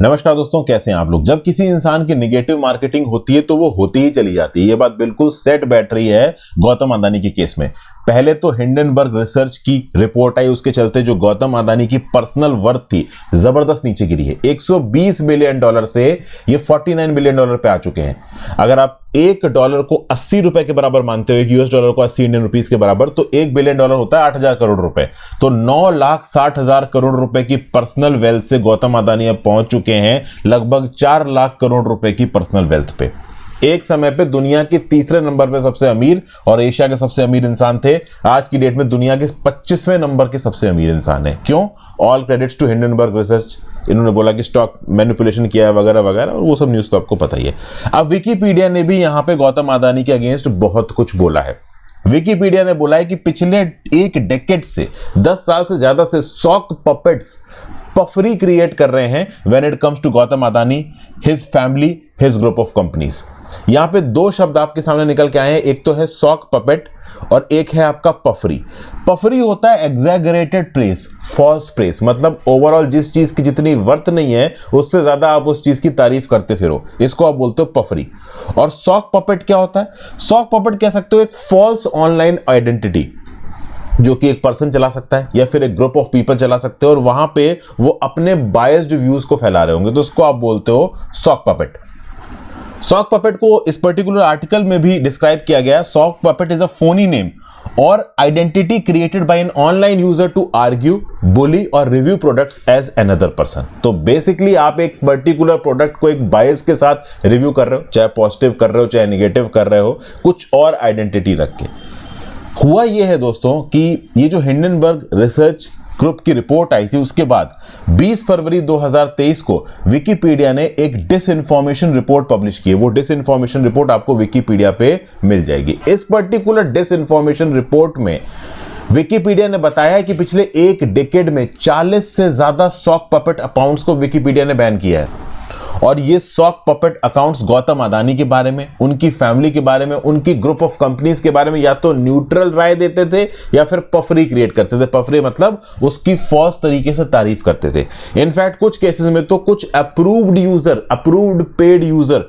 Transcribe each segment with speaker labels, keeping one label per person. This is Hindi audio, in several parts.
Speaker 1: नमस्कार दोस्तों, कैसे हैं आप लोग। जब किसी इंसान की निगेटिव मार्केटिंग होती है तो वो होती ही चली जाती है। ये बात बिल्कुल सेट बैठ रही है गौतम अदानी के केस में। पहले तो हिंडनबर्ग रिसर्च की रिपोर्ट आई, उसके चलते जो गौतम अदानी की पर्सनल वर्थ थी जबरदस्त नीचे गिरी है। 120 बिलियन डॉलर से ये 49 बिलियन डॉलर पे आ चुके हैं। अगर आप $1 को 80 रुपए के बराबर मानते हो, US डॉलर को 80 इंडियन रुपीस के बराबर, तो $1 बिलियन होता है 8,000 करोड़ रुपए। तो 9,60,000 करोड़ रुपए की पर्सनल वेल्थ से गौतम अदानी अब पहुंच चुके हैं लगभग 4 लाख करोड़ रुपए की पर्सनल वेल्थ पे। एक समय पे दुनिया के तीसरे नंबर पे सबसे अमीर और एशिया के सबसे अमीर इंसान थे। आज की डेट में दुनिया के 25वें नंबर के सबसे अमीर इंसान है। क्यों? All credits to Hindenburg research. इन्होंने बोला कि स्टॉक मैनिपुलेशन किया है वगैरह वगैरह, और वो सब न्यूज़ तो आपको पता ही है। अब विकिपीडिया ने भी यहाँ पे गौतम अदानी के अगेंस्ट बहुत कुछ बोला है। विकिपीडिया ने बोला है कि पिछले एक डेकेड से 10 साल से ज्यादा से सॉक पपेट्स पफरी क्रिएट कर रहे हैं when it comes to Gautam Adani, his family, his group of companies. यहां पे दो शब्द आपके सामने निकल के आए हैं, एक तो है सॉक पपेट और एक है आपका पफरी। पफरी होता है एग्जैगरेटेड प्रेस, फॉल्स प्रेस, मतलब ओवरऑल जिस चीज की जितनी वर्थ नहीं है उससे ज्यादा आप उस चीज की तारीफ करते फिरो, इसको आप बोलते हो पफरी। और सॉक पपेट क्या होता है? सॉक पपेट कह सकते हो एक फॉल्स ऑनलाइन आइडेंटिटी, जो कि एक पर्सन चला सकता है या फिर एक ग्रुप ऑफ पीपल चला सकते हो, और वहां पे वो अपने बायस्ड व्यूज को फैला रहे होंगे, तो उसको आप बोलते हो सॉक पपेट। सॉक पपेट को इस पर्टिकुलर आर्टिकल में भी डिस्क्राइब किया गया। Sock puppet is a phony name और identity created by an online user to argue, bully और review products as another person. तो बेसिकली आप एक पर्टिकुलर प्रोडक्ट को एक बायस के साथ रिव्यू कर रहे हो, चाहे पॉजिटिव कर रहे हो चाहे निगेटिव कर रहे हो, कुछ और आइडेंटिटी रख के। हुआ यह है दोस्तों कि ये जो हिंडनबर्ग रिसर्च ग्रुप की रिपोर्ट आई थी, उसके बाद 20 फरवरी 2023 को विकिपीडिया ने एक डिसइंफॉर्मेशन रिपोर्ट पब्लिश की है। वो डिसइंफॉर्मेशन रिपोर्ट आपको विकिपीडिया पे मिल जाएगी। इस पर्टिकुलर डिसइंफॉर्मेशन रिपोर्ट में विकिपीडिया ने बताया है कि पिछले एक डेकेड में 40 से ज्यादा सॉक पपेट अकाउंट्स को विकिपीडिया ने बैन किया है। और ये sock puppet accounts Gautam Adani के बारे में, उनकी फैमिली के बारे में, उनकी ग्रुप ऑफ कंपनीज के बारे में या तो न्यूट्रल राय देते थे या फिर पफरी क्रिएट करते थे। पफरी मतलब उसकी फॉल्स तरीके से तारीफ करते थे। इनफैक्ट कुछ केसेस में तो कुछ approved user, approved paid user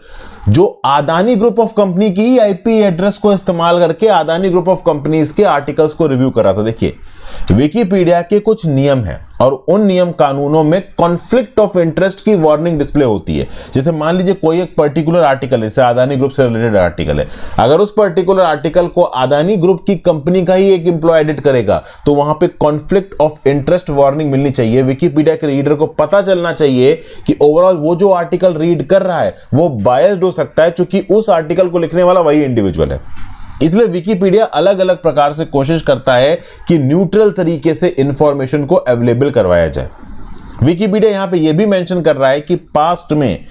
Speaker 1: जो अदानी ग्रुप ऑफ कंपनी की आईपी एड्रेस को इस्तेमाल करके अदानी ग्रुप ऑफ कंपनीज के आर्टिकल्स को रिव्यू कर रहा था। देखिए, विकिपीडिया के कुछ नियम हैं और उन नियम कानूनों में कॉन्फ्लिक्ट ऑफ इंटरेस्ट की वार्निंग डिस्प्ले होती है। जैसे मान लीजिए कोई एक पर्टिकुलर आर्टिकल है, जैसे अदानी ग्रुप से रिलेटेड आर्टिकल है, अगर उस पर्टिकुलर आर्टिकल को अदानी ग्रुप की कंपनी का ही एक एम्प्लॉय एडिट करेगा तो वहां पे कॉन्फ्लिक्ट ऑफ इंटरेस्ट वार्निंग मिलनी चाहिए। विकिपीडिया के रीडर को पता चलना चाहिए कि ओवरऑल वो जो आर्टिकल रीड कर रहा है वो बायस्ड हो सकता है, क्योंकि उस आर्टिकल को लिखने वाला वही इंडिविजुअल है। इसलिए विकिपीडिया अलग अलग प्रकार से कोशिश करता है कि न्यूट्रल तरीके से इंफॉर्मेशन को अवेलेबल करवाया जाए। विकिपीडिया यहां पे यह भी मेंशन कर रहा है कि पास्ट में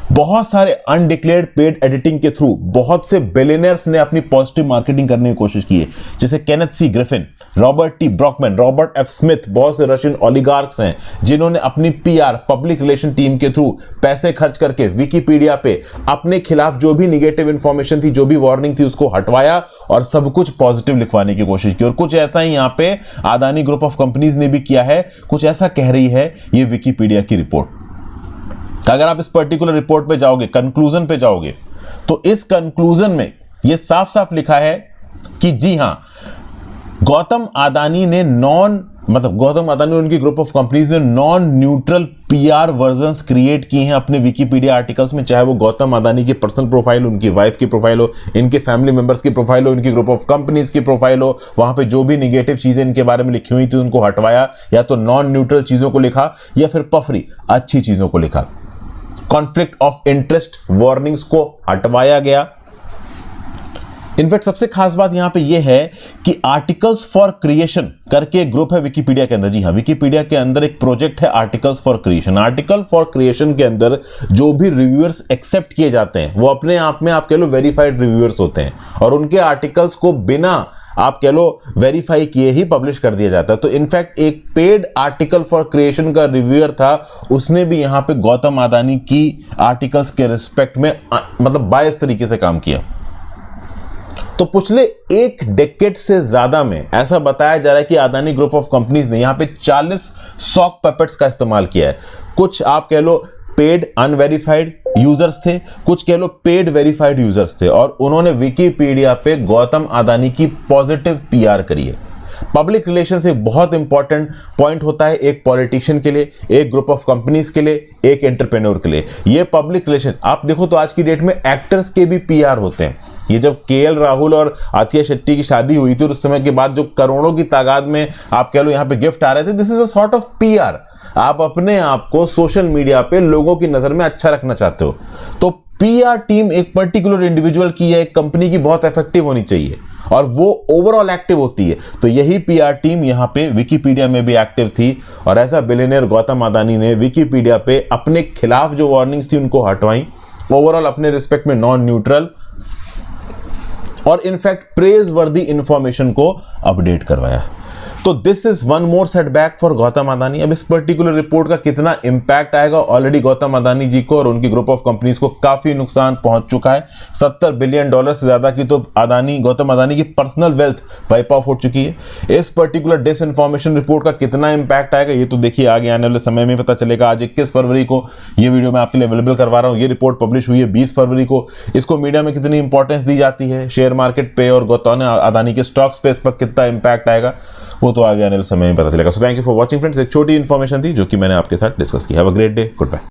Speaker 1: बहुत सारे अनडिक्लेयर्ड पेड एडिटिंग के थ्रू बहुत से बिलियनर्स ने अपनी पॉजिटिव मार्केटिंग करने की कोशिश की है। जैसे Kenneth C Griffin, Robert T Brockman, Robert F Smith, बहुत से रशियन ओलिगार्क्स हैं जिन्होंने अपनी पीआर, पब्लिक रिलेशन टीम के थ्रू पैसे खर्च करके विकिपीडिया पे अपने खिलाफ जो भी निगेटिव इंफॉर्मेशन थी, जो भी वार्निंग थी, उसको हटवाया और सब कुछ पॉजिटिव लिखवाने की कोशिश की। और कुछ ऐसा ही यहां पे अदानी ग्रुप ऑफ कंपनीज ने भी किया है। कुछ ऐसा कह रही है ये विकिपीडिया की रिपोर्ट। अगर आप इस पर्टिकुलर रिपोर्ट पे जाओगे, कंक्लूजन पे जाओगे, तो इस कंक्लूजन में यह साफ साफ लिखा है कि जी हां, गौतम अदानी और उनकी ग्रुप ऑफ कंपनीज ने non neutral PR versions create किए हैं अपने विकिपीडिया आर्टिकल्स में, चाहे वो गौतम अदानी की पर्सनल प्रोफाइल, उनकी वाइफ की प्रोफाइल हो, इनके फैमिली मेंबर्स की प्रोफाइल हो, इनकी ग्रुप ऑफ कंपनीज की प्रोफाइल हो। वहां पे जो भी निगेटिव चीजें इनके बारे में लिखी हुई थी उनको हटवाया, या तो नॉन न्यूट्रल चीजों को लिखा या फिर पफरी अच्छी चीजों को लिखा। कॉन्फ्लिक्ट ऑफ इंटरेस्ट वार्निंग्स को हटवाया गया। इनफैक्ट सबसे खास बात यहां पे यह है कि आर्टिकल्स फॉर क्रिएशन करके एक ग्रुप है विकिपीडिया के अंदर। जी हां, विकिपीडिया के अंदर एक प्रोजेक्ट है articles for creation. Article for creation के अंदर जो भी रिव्यूअर्स एक्सेप्ट किए जाते हैं वो अपने आप में आप कह लो वेरीफाइड रिव्यूअर्स होते हैं, और उनके आर्टिकल्स को बिना आप कह लो वेरीफाई किए ही पब्लिश कर दिया जाता है। तो इनफैक्ट एक पेड आर्टिकल फॉर क्रिएशन का रिव्यूअर था, उसने भी यहां पे गौतम अदानी की आर्टिकल्स के रिस्पेक्ट में मतलब बायस तरीके से काम किया। तो पिछले एक डेकेड से ज्यादा में ऐसा बताया जा रहा है कि अदानी ग्रुप ऑफ कंपनीज ने यहां पे 40 सॉक पपेट्स का इस्तेमाल किया है। कुछ आप कह लो पेड अनवेरिफाइड यूजर्स थे, कुछ कह लो पेड वेरीफाइड यूजर्स थे, और उन्होंने विकिपीडिया पे गौतम अदानी की पॉजिटिव पीआर करी है। पब्लिक रिलेशंस एक बहुत इंपॉर्टेंट पॉइंट होता है एक पॉलिटिशियन के लिए, एक ग्रुप ऑफ कंपनीज के लिए, एक एंटरप्रेन्योर के लिए। ये पब्लिक रिलेशन आप देखो तो आज की डेट में एक्टर्स के भी पीआर होते हैं। ये जब केएल राहुल और आतिया शेट्टी की शादी हुई थी, उस समय के बाद जो करोड़ों की तादाद में आप कह लो यहाँ पे गिफ्ट आ रहे थे, this is a sort of PR. आप अपने आप को सोशल मीडिया पे लोगों की नजर में अच्छा रखना चाहते हो, तो पीआर टीम एक पर्टिकुलर इंडिविजुअल की या एक कंपनी की बहुत इफेक्टिव होनी चाहिए और वो ओवरऑल एक्टिव होती है। तो यही पीआर टीम यहाँ पे विकिपीडिया में भी एक्टिव थी, और ऐसा बिलियनियर गौतम अदानी ने विकिपीडिया पे अपने खिलाफ जो वार्निंग्स थी उनको हटवाई, ओवरऑल अपने रिस्पेक्ट में नॉन न्यूट्रल और इनफैक्ट प्रेज वर्दी इंफॉर्मेशन को अपडेट करवाया। तो this is one more setback for Gautam Adani. अब इस पर्टिकुलर रिपोर्ट का कितना इंपैक्ट आएगा, ऑलरेडी गौतम अदानी जी को और उनकी ग्रुप ऑफ कंपनीज को काफी नुकसान पहुंच चुका है। $70 बिलियन से ज्यादा की तो गौतम अदानी की पर्सनल वेल्थ वाइप ऑफ हो चुकी है। इस पर्टिकुलर डिसइंफॉर्मेशन रिपोर्ट का कितना इंपैक्ट आएगा ये तो देखिए आगे आने वाले समय में पता चलेगा। आज 21 फरवरी को ये वीडियो मैं आपके लिए अवेलेबल करवा रहा हूँ। ये रिपोर्ट पब्लिश हुई है 20 फरवरी को। इसको मीडिया में कितनी इंपॉर्टेंस दी जाती है, शेयर मार्केट पे और गौतम अदानी के स्टॉक्स पे इस पर कितना इंपैक्ट आएगा, वो तो आगे आने वाले समय में पता चलेगा। So thank you for watching friends. एक छोटी इन्फॉर्मेशन थी जो कि मैंने आपके साथ डिस्कस की। Have a great day, good bye.